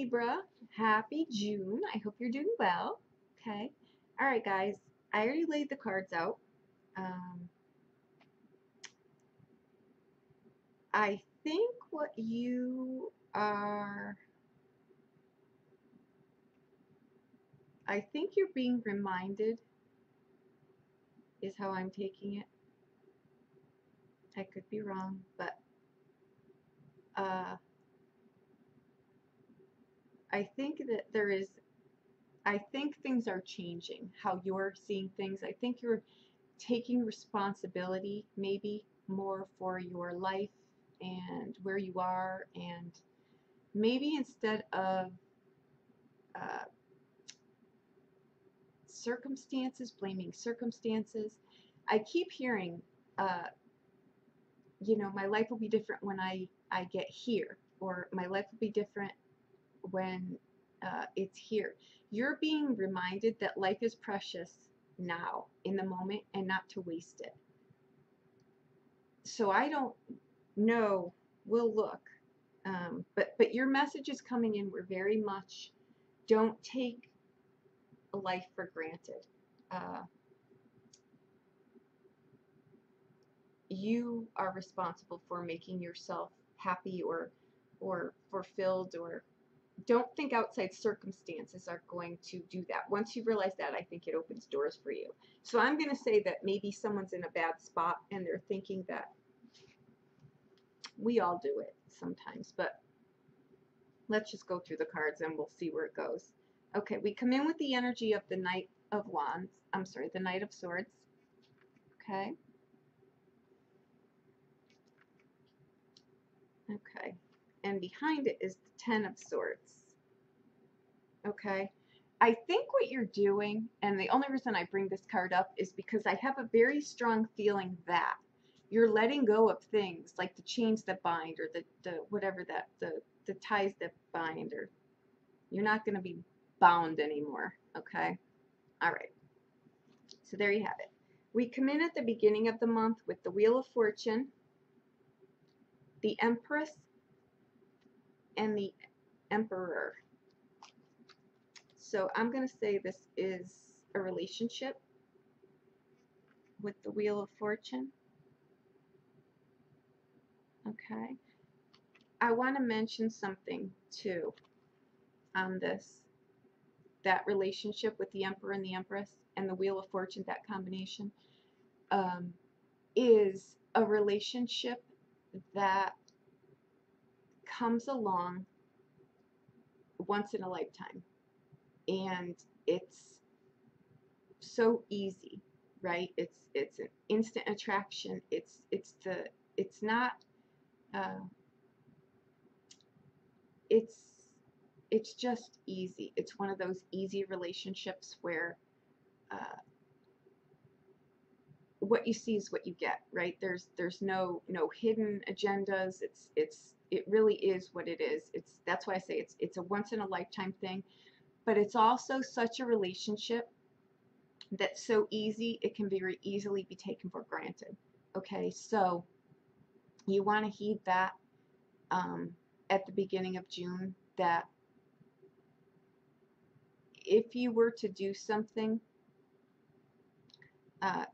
Libra. Happy June. I hope you're doing well. Okay. All right, guys. I already laid the cards out. I think what you are, I think you're being reminded is how I'm taking it. I could be wrong, but I think that I think things are changing, how you're seeing things. I think you're taking responsibility maybe more for your life and where you are, and maybe instead of uh, blaming circumstances. I keep hearing, my life will be different when I get here, or my life will be different when it's here. You're being reminded that life is precious now, in the moment, and not to waste it. So I don't know, we'll look. But your message is coming in. We're very much, don't take life for granted. You are responsible for making yourself happy or fulfilled, or don't think outside circumstances are going to do that. Once you realize that, I think it opens doors for you. So I'm going to say that maybe someone's in a bad spot and they're thinking that we all do it sometimes, but let's just go through the cards and we'll see where it goes. Okay, we come in with the energy of the Knight of Wands. I'm sorry, the Knight of Swords. Okay. Okay. And behind it is the Ten of Swords. Okay. I think what you're doing, and the only reason I bring this card up is because I have a very strong feeling that you're letting go of things like the chains that bind, or the whatever that the ties that bind, or you're not going to be bound anymore. Okay. All right. So there you have it. We come in at the beginning of the month with the Wheel of Fortune, the Empress, and the Emperor. So I'm going to say this is a relationship with the Wheel of Fortune. Okay. I want to mention something too on this. That relationship with the Emperor and the Empress and the Wheel of Fortune, that combination, is a relationship that comes along once in a lifetime. And it's so easy, right? It's an instant attraction. It's not it's just easy. It's one of those easy relationships where what you see is what you get, right? There's no hidden agendas. It really is what it is. That's why I say it's a once in a lifetime thing, but it's also such a relationship that's so easy, it can very easily be taken for granted. Okay, so you want to heed that at the beginning of June, that if you were to do something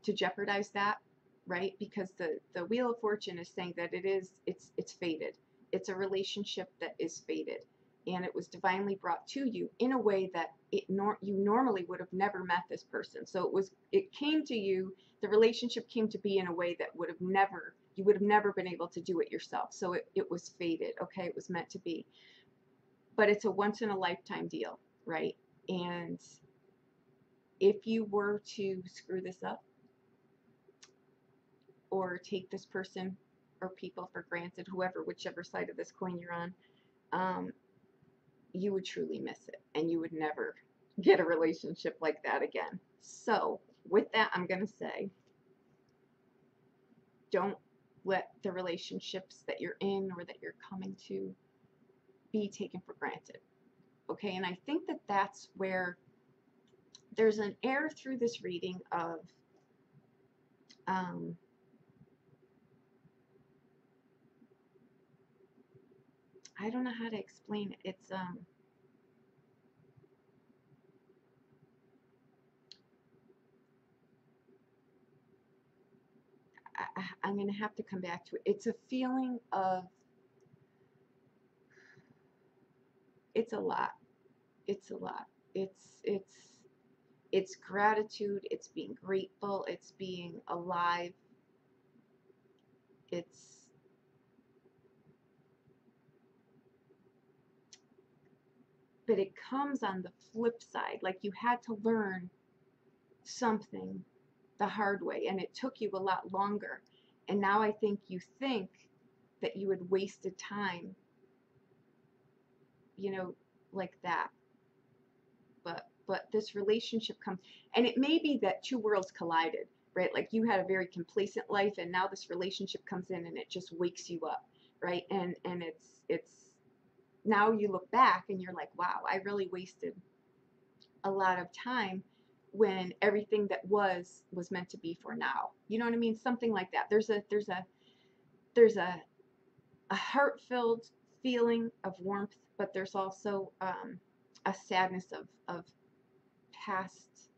to jeopardize that, right? Because the Wheel of Fortune is saying that it's fated. It's a relationship that is fated, and it was divinely brought to you in a way that you normally would have never met this person. So it came to you. The relationship came to be in a way that you would have never been able to do it yourself. So it was fated. Okay, it was meant to be. But it's a once in a lifetime deal, right? And if you were to screw this up or take this person or people for granted, whichever side of this coin you're on, you would truly miss it, and you would never get a relationship like that again. So with that, I'm going to say, don't let the relationships that you're in or that you're coming to be taken for granted. Okay, and I think that that's where there's an air through this reading of I don't know how to explain it. I'm going to have to come back to it. It's a feeling of, it's a lot. It's a lot. It's gratitude. It's being grateful. It's being alive. It's, but it comes on the flip side. Like you had to learn something the hard way, and it took you a lot longer. And now I think you think that you had wasted time, you know, like that. But this relationship comes, and it may be that two worlds collided, right? Like you had a very complacent life, and now this relationship comes in, and it just wakes you up, right? And it's now you look back, and you're like, wow, I really wasted a lot of time when everything that was meant to be for now. You know what I mean? Something like that. There's a heart-filled feeling of warmth, but there's also a sadness of past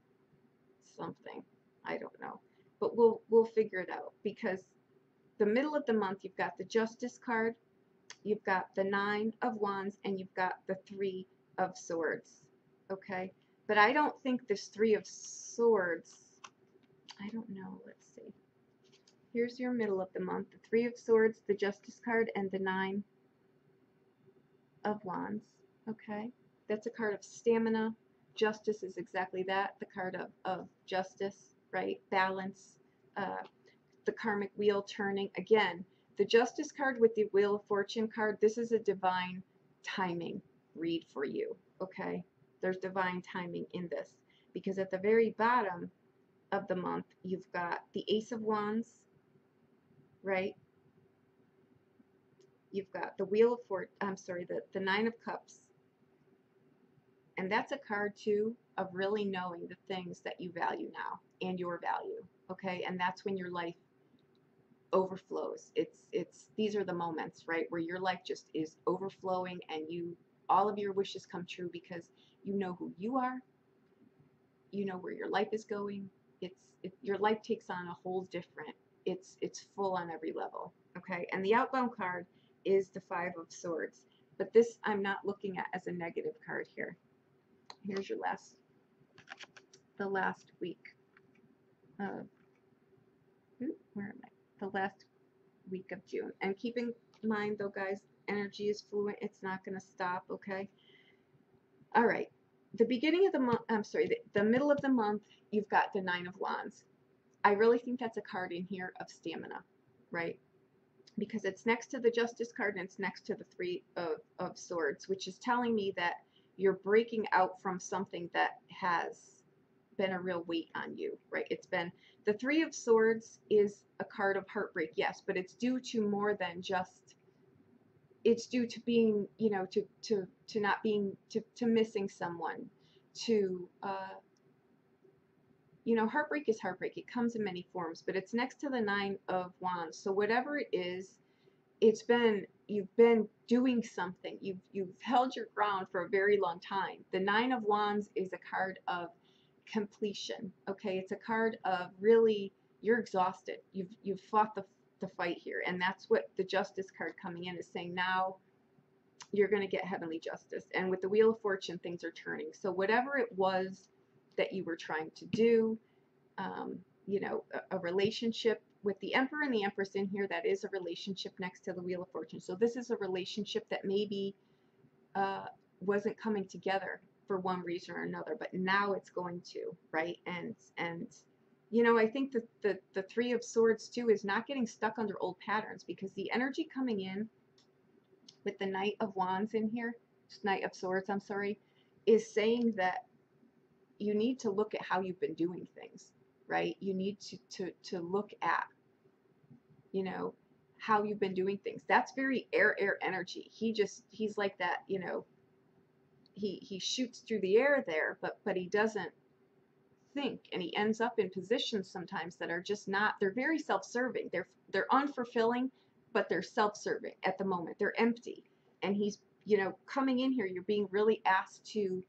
something. I don't know, but we'll figure it out, because the middle of the month you've got the Justice card, you've got the Nine of Wands, and you've got the Three of Swords. Okay, but I don't think this Three of Swords, I don't know, let's see. Here's your middle of the month, the Three of Swords, the Justice card, and the Nine of Wands. Okay, that's a card of stamina. Justice is exactly that, the card of justice, right? Balance, the karmic wheel turning. Again, the Justice card with the Wheel of Fortune card, this is a divine timing read for you, okay? There's divine timing in this, because at the very bottom of the month, you've got the Ace of Wands, right? You've got the Wheel of Fortune, I'm sorry, the Nine of Cups. And that's a card, too, of really knowing the things that you value now and your value, okay? And that's when your life overflows. These are the moments, right, where your life just is overflowing, and all of your wishes come true, because you know who you are, you know where your life is going. Your life takes on a whole different, it's full on every level, okay? And the outbound card is the Five of Swords, but this I'm not looking at as a negative card here. Here's your the last week of, where am I? The last week of June. And keep in mind, though, guys, energy is fluent. It's not going to stop, okay? All right. The beginning of the month, I'm sorry, the middle of the month, you've got the Nine of Wands. I really think that's a card in here of stamina, right? Because it's next to the Justice card, and it's next to the Three of Swords, which is telling me that you're breaking out from something that has been a real weight on you, right? It's been, the Three of Swords is a card of heartbreak, yes, but it's due to more than just, it's due to being, you know, to not being, to missing someone, to, you know, heartbreak is heartbreak. It comes in many forms, but it's next to the Nine of Wands. So whatever it is, it's been, you've been doing something. You've held your ground for a very long time. The Nine of Wands is a card of completion. Okay, it's a card of really, you're exhausted. You've fought the fight here, and that's what the Justice card coming in is saying. Now you're going to get heavenly justice, and with the Wheel of Fortune, things are turning. So whatever it was that you were trying to do, you know, a relationship with the Emperor and the Empress in here, that is a relationship next to the Wheel of Fortune. So this is a relationship that maybe wasn't coming together for one reason or another, but now it's going to, right? And you know, I think that the Three of Swords too is not getting stuck under old patterns, because the energy coming in with the Knight of Wands in here, Knight of Swords, I'm sorry, is saying that you need to look at how you've been doing things, right? You need to look at, you know, how you've been doing things. That's very air energy. He's like that, you know, he shoots through the air there, but he doesn't think, and he ends up in positions sometimes that are just not, they're very self-serving. They're unfulfilling, but they're self-serving at the moment. They're empty. And he's, you know, coming in here, you're being really asked to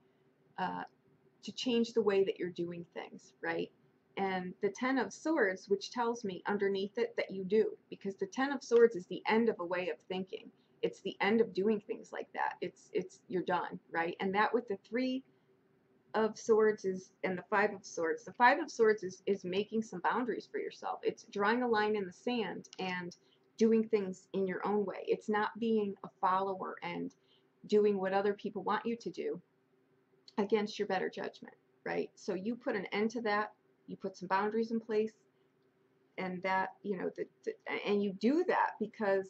change the way that you're doing things, right? And the Ten of Swords, which tells me underneath it that you do, because the Ten of Swords is the end of a way of thinking. It's the end of doing things like that. It's you're done, right? And that with the Three of Swords is, and the Five of Swords. The Five of Swords is making some boundaries for yourself. It's drawing a line in the sand and doing things in your own way. It's not being a follower and doing what other people want you to do against your better judgment, right? So you put an end to that. You put some boundaries in place, and that, you know, and you do that because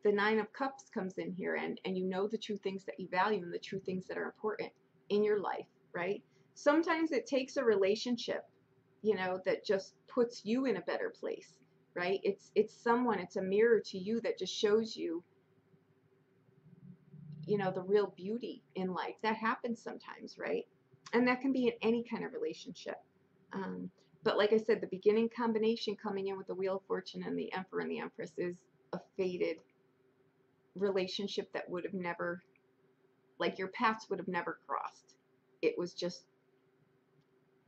the Nine of Cups comes in here, and you know the true things that you value and the true things that are important in your life, right? Sometimes it takes a relationship, you know, that just puts you in a better place, right? It's someone, it's a mirror to you that just shows you, you know, the real beauty in life. That happens sometimes, right? And that can be in any kind of relationship. But like I said, the beginning combination coming in with the Wheel of Fortune and the Emperor and the Empress is a fated relationship that would have never, like, your paths would have never crossed. It was just,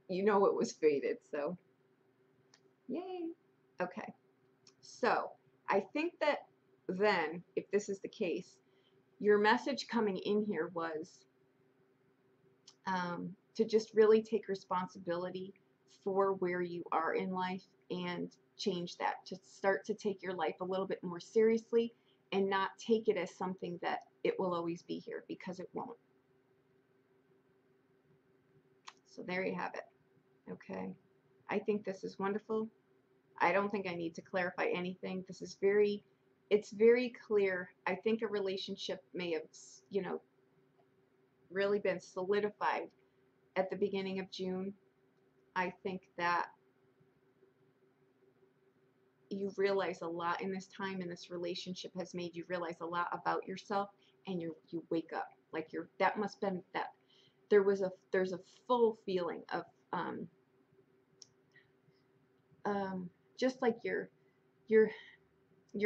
you know, it was fated. So yay. Okay, so I think that then, if this is the case, your message coming in here was to just really take responsibility for where you are in life and change that, to start to take your life a little bit more seriously and not take it as something that it will always be here, because it won't. So there you have it. Okay, I think this is wonderful. I don't think I need to clarify anything. This is it's very clear. I think a relationship may have, you know, really been solidified at the beginning of June. I think that you realize a lot in this time, and this relationship has made you realize a lot about yourself, and you wake up. Like, that must have been that there's a full feeling of just like your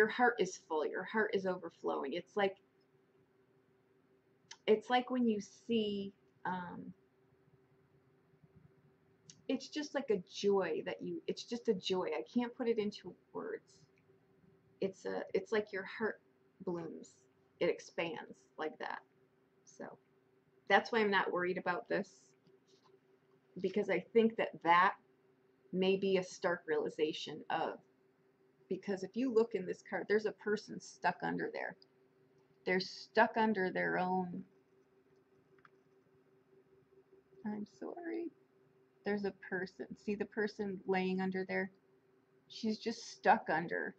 heart is full, your heart is overflowing. It's like when you see it's just like a joy that it's just a joy. I can't put it into words. It's like your heart blooms. It expands like that. So that's why I'm not worried about this, because I think that may be a stark realization of, because if you look in this card, there's a person stuck under there. They're stuck under their own, I'm sorry. There's a person. See the person laying under there? She's just stuck under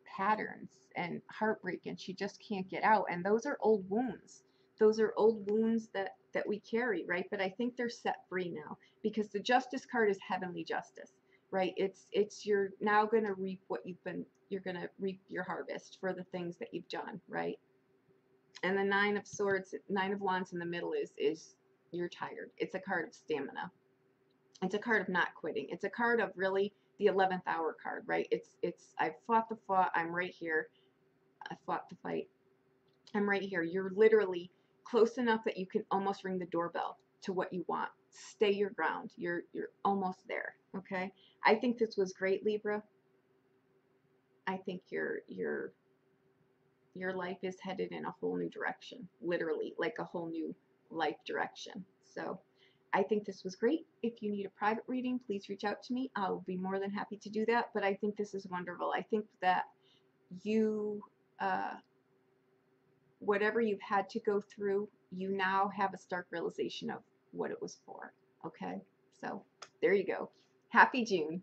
patterns and heartbreak, and she just can't get out. And those are old wounds. Those are old wounds that we carry, right? But I think they're set free now, because the Justice card is heavenly justice, right? It's you're now going to reap what you're going to reap your harvest for the things that you've done, right? And the Nine of Swords, Nine of Wands in the middle is you're tired. It's a card of stamina. It's a card of not quitting. It's a card of really the 11th hour card, right? It's I've fought the fight. I'm right here. I fought the fight. I'm right here. You're literally close enough that you can almost ring the doorbell to what you want. Stay your ground. You're almost there. Okay. I think this was great, Libra. I think your life is headed in a whole new direction. Literally, like a whole new life direction. So I think this was great. If you need a private reading, please reach out to me. I'll be more than happy to do that. But I think this is wonderful. I think that you, whatever you've had to go through, you now have a stark realization of what it was for. Okay? So there you go. Happy June.